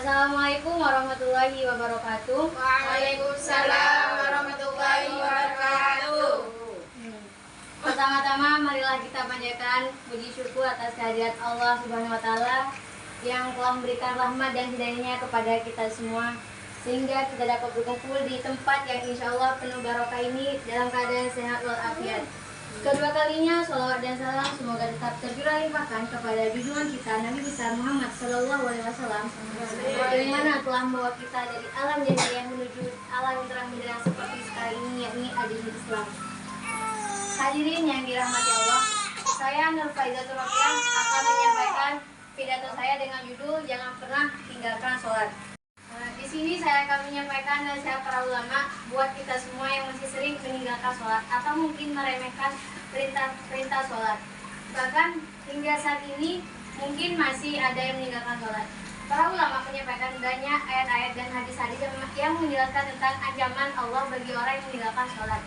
Assalamualaikum warahmatullahi wabarakatuh. Waalaikumsalam warahmatullahi wabarakatuh. Pertama-tama marilah kita panjatkan puji syukur atas kehadirat Allah Subhanahu wa taala yang telah memberikan rahmat dan hidayahnya kepada kita semua sehingga kita dapat berkumpul di tempat yang insya Allah penuh barokah ini dalam keadaan sehat walafiat. Kedua kalinya, sholawat dan salam semoga tetap tercurah limpahkan kepada junjungan kita Nabi besar Muhammad Sallallahu Alaihi Wasallam, yang mana telah membawa kita dari alam jahiliyah menuju alam yang terang benderang seperti sekarang ini, yakni agama Islam. Hadirin yang dirahmati Allah, saya Nur Faizatul Rofiah akan menyampaikan pidato saya dengan judul Jangan Pernah Tinggalkan Sholat. Di sini saya akan menyampaikan nasihat para ulama buat kita semua yang masih sering meninggalkan sholat atau mungkin meremehkan perintah sholat. Bahkan hingga saat ini mungkin masih ada yang meninggalkan sholat. Para ulama menyampaikan banyak ayat-ayat dan hadis-hadis yang menjelaskan tentang ancaman Allah bagi orang yang meninggalkan sholat.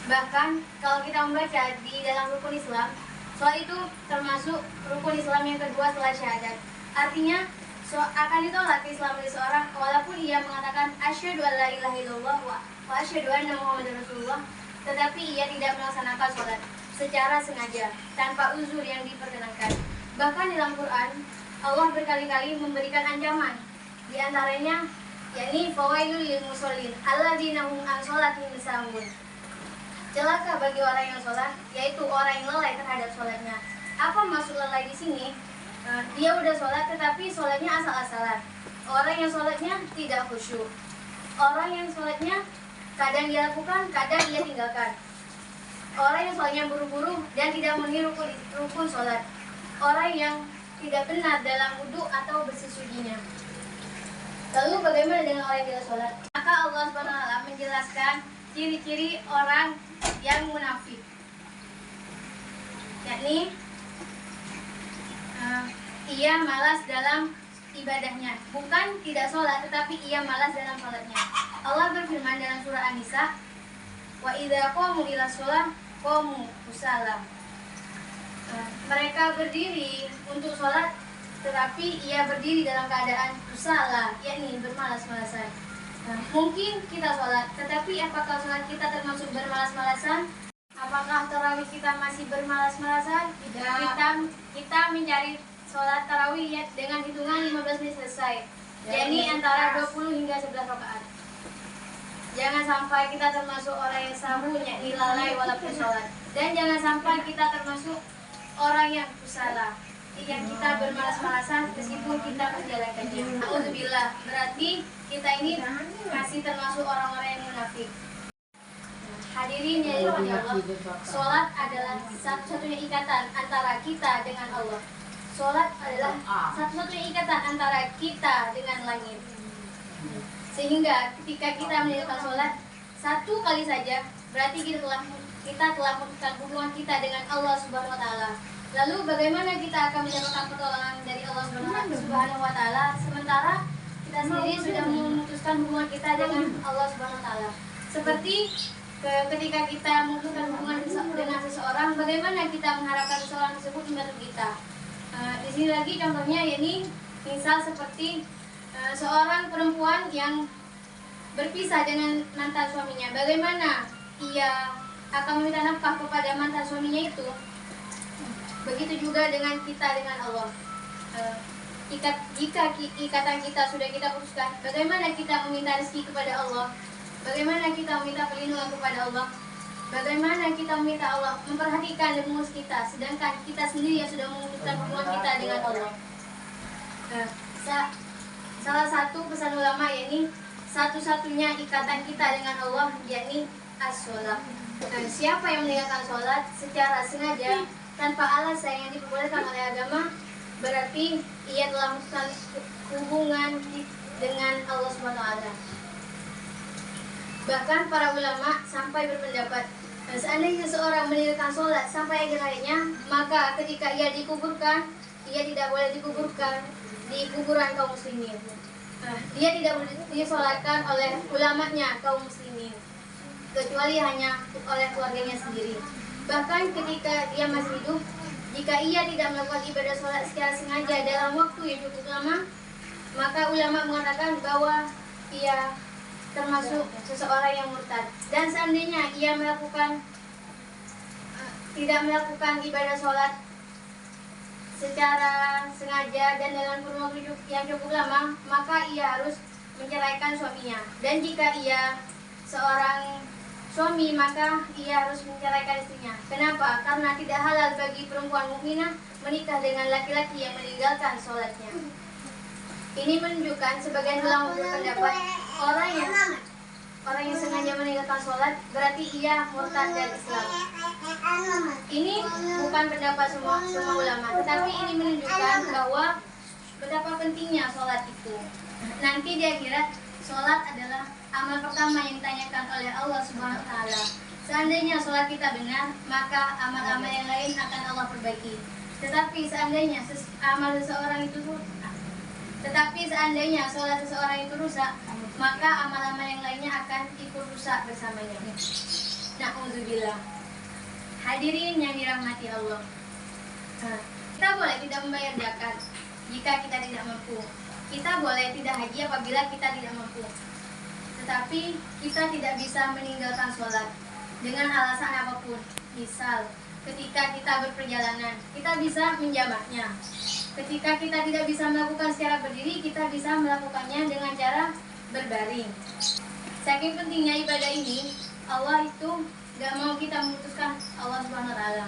Bahkan kalau kita membaca di dalam rukun Islam, sholat itu termasuk rukun Islam yang kedua setelah syahadat. Artinya akan ditolak Islam dari seorang walaupun ia mengatakan asyhadu an la ilaha illallah wa asyhadu anna muhammadar rasulullah, tetapi ia tidak melaksanakan sholat secara sengaja tanpa uzur yang diperkenankan. Bahkan dalam Quran Allah berkali-kali memberikan ancaman, di antaranya yakni fawailul lil musallin alladzina hum an sholatihim sahun. Celaka bagi orang yang sholat, yaitu orang yang lalai terhadap sholatnya. Apa maksud lalai di sini? Dia udah sholat tetapi sholatnya asal-asalan. Orang yang sholatnya tidak khusyuk. Orang yang sholatnya kadang dia lakukan, kadang dia tinggalkan. Orang yang sholatnya buru-buru dan tidak meniru rukun sholat. Orang yang tidak benar dalam wudhu atau bersih sucinya. Lalu bagaimana dengan orang yang tidak sholat? Maka Allah SWT menjelaskan ciri-ciri orang yang munafik, yakni ia malas dalam ibadahnya, bukan tidak sholat tetapi ia malas dalam sholatnya. Allah berfirman dalam surah An-Nisa, wa idza qamu ila sholah qamu kusala. Mereka berdiri untuk sholat tetapi ia berdiri dalam keadaan kusala, yakni bermalas-malasan. Mungkin kita sholat tetapi apakah sholat kita termasuk bermalas-malasan? Apakah tarawih kita masih bermalas-malasan? Kita mencari sholat tarawih dengan hitungan 15 menit selesai, yakni antara 20 hingga 11 rakaat. Jangan sampai kita termasuk orang yang sahur, yakni lalai walaupun sholat. Dan jangan sampai kita termasuk orang yang kusala, yang kita bermalas-malasan meskipun kita menjalankannya. Alhamdulillah, berarti kita ini masih termasuk orang-orang yang munafik. Hadirin yang dirahmati Allah, sholat adalah satu-satunya ikatan antara kita dengan Allah. Sholat adalah satu-satunya ikatan antara kita dengan langit. Sehingga ketika kita meninggalkan sholat satu kali saja, berarti kita telah memutuskan hubungan kita dengan Allah Subhanahu wa taala. Lalu bagaimana kita akan mendapatkan pertolongan dari Allah Subhanahu wa taala sementara kita sendiri sudah memutuskan hubungan kita dengan Allah Subhanahu wa taala? Seperti ketika kita memutuskan hubungan dengan seseorang, bagaimana kita mengharapkan seseorang tersebut membantu kita? Di sini lagi contohnya, yakni misal seperti seorang perempuan yang berpisah dengan mantan suaminya. Bagaimana ia akan meminta nafkah kepada mantan suaminya itu? Begitu juga dengan kita dengan Allah. Jika ikatan kita sudah kita putuskan, bagaimana kita meminta rezeki kepada Allah? Bagaimana kita meminta perlindungan kepada Allah? Bagaimana kita meminta Allah memperhatikan dan mengurus kita, sedangkan kita sendiri yang sudah memutuskan hubungan kita dengan Allah. Salah satu pesan ulama yakni satu-satunya ikatan kita dengan Allah yakni as-sholat. Siapa yang meninggalkan sholat secara sengaja tanpa alasan yang diperbolehkan oleh agama, berarti ia telah memutuskan hubungan dengan Allah SWT. Bahkan para ulama sampai berpendapat, seandainya seorang meninggalkan sholat sampai akhir hayatnya, maka ketika ia dikuburkan, ia tidak boleh dikuburkan di kuburan kaum muslimin. Dia tidak boleh disolatkan oleh ulamanya kaum muslimin, kecuali hanya oleh keluarganya sendiri. Bahkan ketika dia masih hidup, Jika ia tidak melakukan ibadah sholat secara sengaja dalam waktu yang cukup lama, maka ulama mengatakan bahwa ia termasuk seseorang yang murtad. Dan seandainya ia tidak melakukan ibadah sholat secara sengaja dan dalam kurun waktu yang cukup lama, maka ia harus menceraikan suaminya. Dan jika ia seorang suami, maka ia harus menceraikan istrinya. Kenapa? Karena tidak halal bagi perempuan mukminah menikah dengan laki-laki yang meninggalkan sholatnya. Ini menunjukkan sebagian ulama berpendapat orang yang sengaja meninggalkan sholat berarti ia murtad dari Islam. Ini bukan pendapat semua ulama, tetapi ini menunjukkan bahwa betapa pentingnya sholat itu. Nanti di akhirat, sholat adalah amal pertama yang ditanyakan oleh Allah Subhanahu wa Ta'ala. Seandainya sholat kita benar, maka amal-amal yang lain akan Allah perbaiki. Tetapi seandainya sholat seseorang itu rusak, maka amal-amal yang lainnya akan ikut rusak bersamanya. Na'udzubillah. Hadirin yang dirahmati Allah. Kita boleh tidak membayar zakat jika kita tidak mampu. Kita boleh tidak haji apabila kita tidak mampu. Tetapi kita tidak bisa meninggalkan sholat dengan alasan apapun. Misal, ketika kita berperjalanan, kita bisa menjamaknya. Ketika kita tidak bisa melakukan secara berdiri, kita bisa melakukannya dengan cara berbaring. Saking pentingnya ibadah ini, Allah itu gak mau kita memutuskan Allah Subhanahu wa Ta'ala.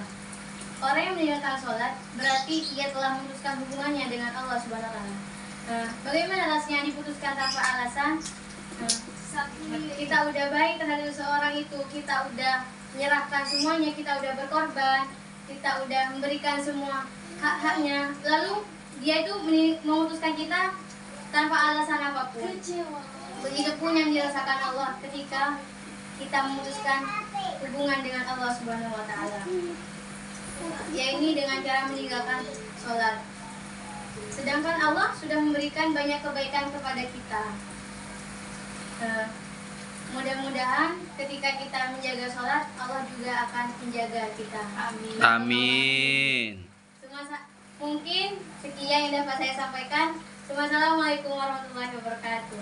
Orang yang meninggalkan sholat berarti ia telah memutuskan hubungannya dengan Allah Subhanahu wa Ta'ala. Bagaimana rasanya diputuskan tanpa alasan? Kita udah baik terhadap seseorang itu, kita udah menyerahkan semuanya, kita udah berkorban, kita udah memberikan semua hak-haknya, lalu dia itu memutuskan kita tanpa alasan apapun. Begitupun yang dirasakan Allah ketika kita memutuskan hubungan dengan Allah Subhanahu wa Ta'ala, yaitu dengan cara meninggalkan sholat. Sedangkan Allah sudah memberikan banyak kebaikan kepada kita. Mudah-mudahan ketika kita menjaga sholat, Allah juga akan menjaga kita. Amin. Amin. Mungkin sekian yang dapat saya sampaikan. Wassalamualaikum warahmatullahi wabarakatuh.